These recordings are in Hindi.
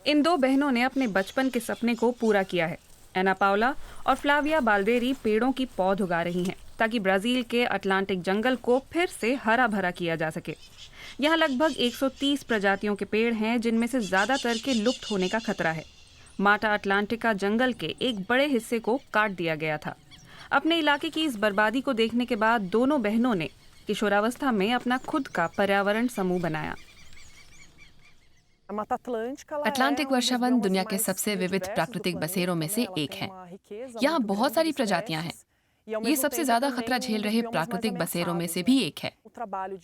इन दो बहनों ने अपने बचपन के सपने को पूरा किया है। एना पाउला और फ्लाविया बाल्देरी पेड़ों की पौध उगा रही हैं ताकि ब्राजील के अटलांटिक जंगल को फिर से हरा भरा किया जा सके। यहाँ लगभग 130 प्रजातियों के पेड़ हैं, जिनमें से ज्यादातर के लुप्त होने का खतरा है। माटा अटलांटिका जंगल के एक बड़े हिस्से को काट दिया गया था। अपने इलाके की इस बर्बादी को देखने के बाद दोनों बहनों ने किशोरावस्था में अपना खुद का पर्यावरण समूह बनाया। अटलांटिक वर्षावन दुनिया के सबसे विविध प्राकृतिक बसेरों में से एक है। यहाँ बहुत सारी प्रजातियां हैं। ये सबसे ज्यादा खतरा झेल रहे प्राकृतिक बसेरों में से भी एक है।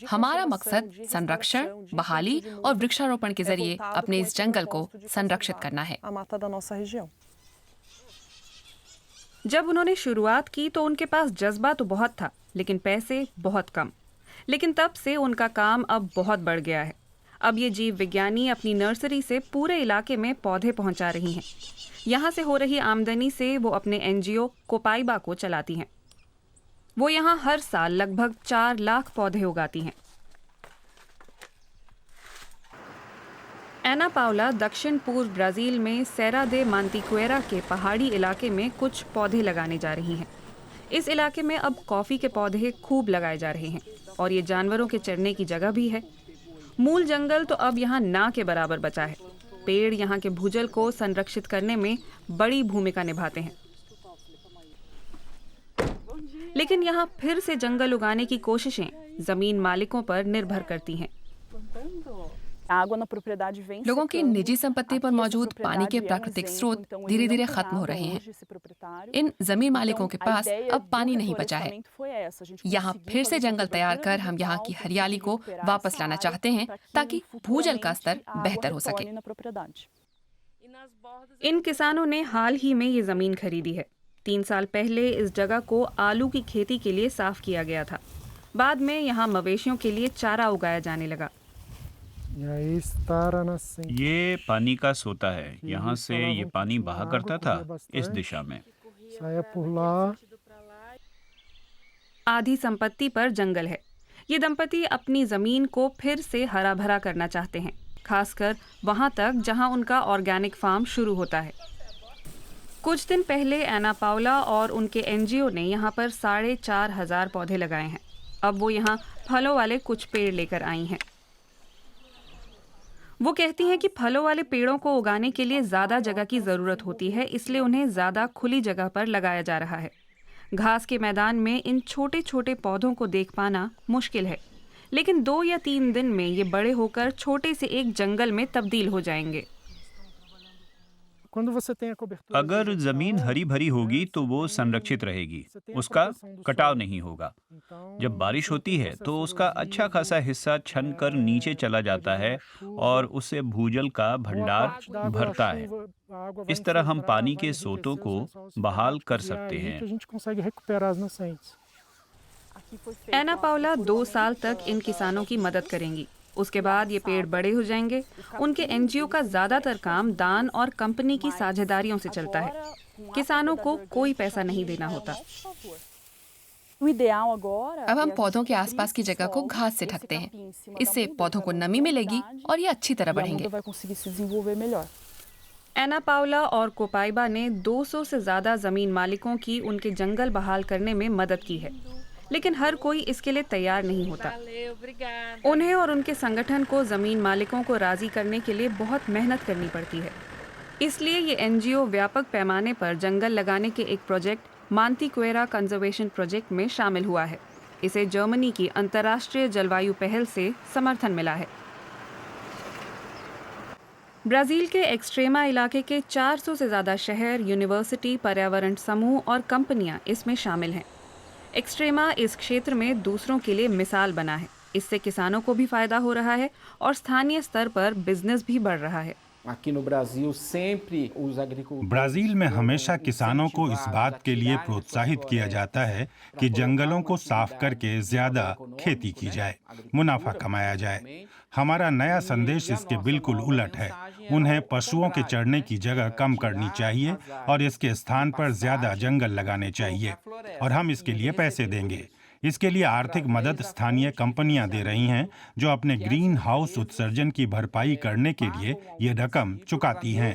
हमारा मकसद संरक्षण, बहाली और वृक्षारोपण के जरिए अपने इस जंगल को संरक्षित करना है। जब उन्होंने शुरुआत की तो उनके पास जज्बा तो बहुत था, लेकिन पैसे बहुत कम। लेकिन तब से उनका काम अब बहुत बढ़ गया है। अब ये जीव विज्ञानी अपनी नर्सरी से पूरे इलाके में पौधे पहुंचा रही हैं। यहाँ से हो रही आमदनी से वो अपने एनजीओ कोपाइबा को चलाती हैं। वो यहाँ हर साल लगभग 4 लाख पौधे उगाती हैं। एना पाउला दक्षिण पूर्व ब्राजील में सेरा दे मांतिक्वेरा के पहाड़ी इलाके में कुछ पौधे लगाने जा रही हैं। इस इलाके में अब कॉफी के पौधे खूब लगाए जा रहे हैं और ये जानवरों के चरने की जगह भी है। मूल जंगल तो अब यहाँ ना के बराबर बचा है। पेड़ यहाँ के भूजल को संरक्षित करने में बड़ी भूमिका निभाते हैं। लेकिन यहाँ फिर से जंगल उगाने की कोशिशें जमीन मालिकों पर निर्भर करती हैं। लोगों की निजी संपत्ति पर मौजूद पानी के प्राकृतिक स्रोत धीरे धीरे खत्म हो रहे हैं। इन जमीन मालिकों के पास अब पानी नहीं बचा है। यहाँ फिर से जंगल तैयार कर हम यहाँ की हरियाली को वापस लाना चाहते हैं ताकि भूजल का स्तर बेहतर हो सके। इन किसानों ने हाल ही में ये जमीन खरीदी है। 3 साल पहले इस जगह को आलू की खेती के लिए साफ किया गया था। बाद में यहाँ मवेशियों के लिए चारा उगाया जाने लगा। ये पानी का सोता है। यहाँ से ये पानी बहा करता था इस दिशा में। आधी संपत्ति पर जंगल है। ये दंपति अपनी जमीन को फिर से हरा भरा करना चाहते हैं, खासकर वहां तक जहां उनका ऑर्गेनिक फार्म शुरू होता है। कुछ दिन पहले एना पाउला और उनके एनजीओ ने यहाँ पर 4,500 पौधे लगाए हैं। अब वो यहाँ फलों वाले कुछ पेड़ लेकर आई हैं। वो कहती हैं कि फलों वाले पेड़ों को उगाने के लिए ज़्यादा जगह की ज़रूरत होती है, इसलिए उन्हें ज़्यादा खुली जगह पर लगाया जा रहा है। घास के मैदान में इन छोटे छोटे पौधों को देख पाना मुश्किल है, लेकिन 2 या 3 दिन में ये बड़े होकर छोटे से एक जंगल में तब्दील हो जाएंगे। अगर जमीन हरी भरी होगी तो वो संरक्षित रहेगी, उसका कटाव नहीं होगा। जब बारिश होती है तो उसका अच्छा खासा हिस्सा छन कर नीचे चला जाता है और उससे भूजल का भंडार भरता है। इस तरह हम पानी के सोतों को बहाल कर सकते हैं। एना पाउला 2 साल तक इन किसानों की मदद करेंगी। उसके बाद ये पेड़ बड़े हो जाएंगे। उनके एनजीओ का ज्यादातर काम दान और कंपनी की साझेदारियों से चलता है। किसानों को कोई पैसा नहीं देना होता। अब हम पौधों के आसपास की जगह को घास से ढकते हैं। इससे पौधों को नमी मिलेगी और ये अच्छी तरह बढ़ेंगे। एना पाउला और कोपाइबा ने 200 से ज्यादा जमीन मालिकों की उनके जंगल बहाल करने में मदद की है, लेकिन हर कोई इसके लिए तैयार नहीं होता। उन्हें और उनके संगठन को जमीन मालिकों को राजी करने के लिए बहुत मेहनत करनी पड़ती है। इसलिए ये एनजीओ व्यापक पैमाने पर जंगल लगाने के एक प्रोजेक्ट मांतिक्वेरा कंजर्वेशन प्रोजेक्ट में शामिल हुआ है। इसे जर्मनी की अंतर्राष्ट्रीय जलवायु पहल से समर्थन मिला है। ब्राजील के एक्सट्रेमा इलाके के 400 से ज्यादा शहर, यूनिवर्सिटी, पर्यावरण समूह और कंपनियां इसमें शामिल हैं। एक्सट्रेमा इस क्षेत्र में दूसरों के लिए मिसाल बना है। इससे किसानों को भी फायदा हो रहा है और स्थानीय स्तर पर बिजनेस भी बढ़ रहा है। ब्राजील में हमेशा किसानों को इस बात के लिए प्रोत्साहित किया जाता है कि जंगलों को साफ करके ज्यादा खेती की जाए, मुनाफा कमाया जाए। हमारा नया संदेश इसके बिल्कुल उलट है। उन्हें पशुओं के चढ़ने की जगह कम करनी चाहिए और इसके स्थान पर ज्यादा जंगल लगाने चाहिए और हम इसके लिए पैसे देंगे। इसके लिए आर्थिक मदद स्थानीय कंपनियां दे रही हैं, जो अपने ग्रीन हाउस उत्सर्जन की भरपाई करने के लिए ये रकम चुकाती हैं।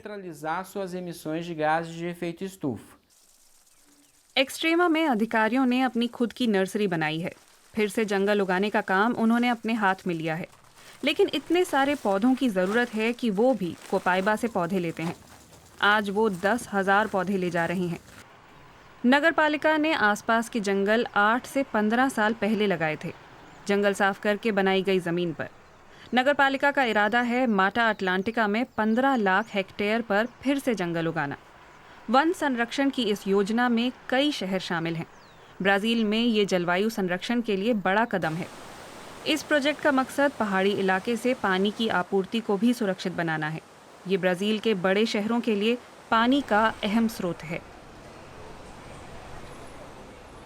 एक्सट्रीमा में अधिकारियों ने अपनी खुद की नर्सरी बनाई है। फिर से जंगल उगाने का काम उन्होंने अपने हाथ में लिया है, लेकिन इतने सारे पौधों की जरूरत है कि वो भी कोपाइबा से पौधे लेते हैं। आज वो 10,000 पौधे ले जा रहे हैं। नगरपालिका ने आसपास के जंगल 8 से 15 साल पहले लगाए थे, जंगल साफ करके बनाई गई जमीन पर। नगरपालिका का इरादा है माटा अटलांटिका में 15 लाख हेक्टेयर पर फिर से जंगल उगाना। वन संरक्षण की इस योजना में कई शहर शामिल हैं। ब्राजील में ये जलवायु संरक्षण के लिए बड़ा कदम है। इस प्रोजेक्ट का मकसद पहाड़ी इलाके से पानी की आपूर्ति को भी सुरक्षित बनाना है। ये ब्राजील के बड़े शहरों के लिए पानी का अहम स्रोत है।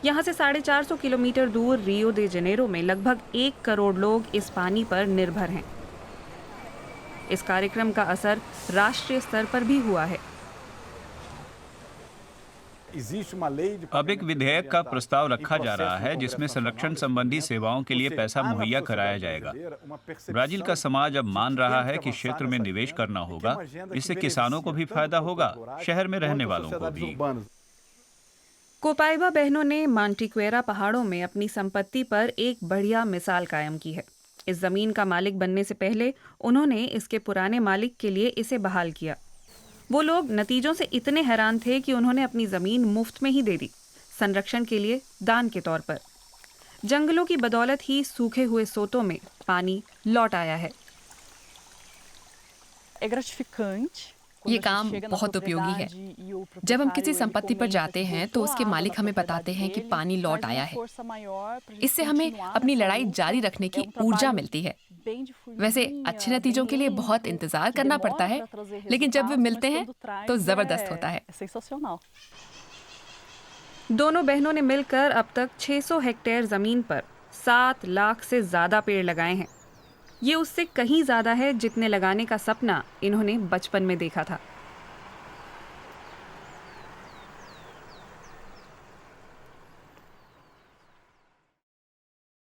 यहाँ से 450 किलोमीटर दूर रियो दे जनेरो में लगभग 1 करोड़ लोग इस पानी पर निर्भर हैं। इस कार्यक्रम का असर राष्ट्रीय स्तर पर भी हुआ है। अब एक विधेयक का प्रस्ताव रखा जा रहा है जिसमें संरक्षण संबंधी सेवाओं के लिए पैसा मुहैया कराया जाएगा। ब्राजील का समाज अब मान रहा है कि क्षेत्र में निवेश करना होगा। इससे किसानों को भी फायदा होगा, शहर में रहने वालों को भी। कोपाइबा बहनों ने मांटिक्वेरा पहाड़ों में अपनी संपत्ति पर एक बढ़िया मिसाल कायम की है। इस जमीन का मालिक बनने से पहले उन्होंने इसके पुराने मालिक के लिए इसे बहाल किया। वो लोग नतीजों से इतने हैरान थे कि उन्होंने अपनी जमीन मुफ्त में ही दे दी, संरक्षण के लिए दान के तौर पर। जंगलों की बदौलत ही सूखे हुए सोतों में पानी लौट आया है। ये काम बहुत उपयोगी है। जब हम किसी संपत्ति पर जाते हैं तो उसके मालिक हमें बताते हैं कि पानी लौट आया है। इससे हमें अपनी लड़ाई जारी रखने की ऊर्जा मिलती है। वैसे अच्छे नतीजों के लिए बहुत इंतजार करना पड़ता है, लेकिन जब वे मिलते हैं तो जबरदस्त होता है। दोनों बहनों ने मिलकर अब तक 600 हेक्टेयर जमीन पर 7 लाख से ज्यादा पेड़ लगाए हैं। ये उससे कहीं ज्यादा है जितने लगाने का सपना इन्होंने बचपन में देखा था।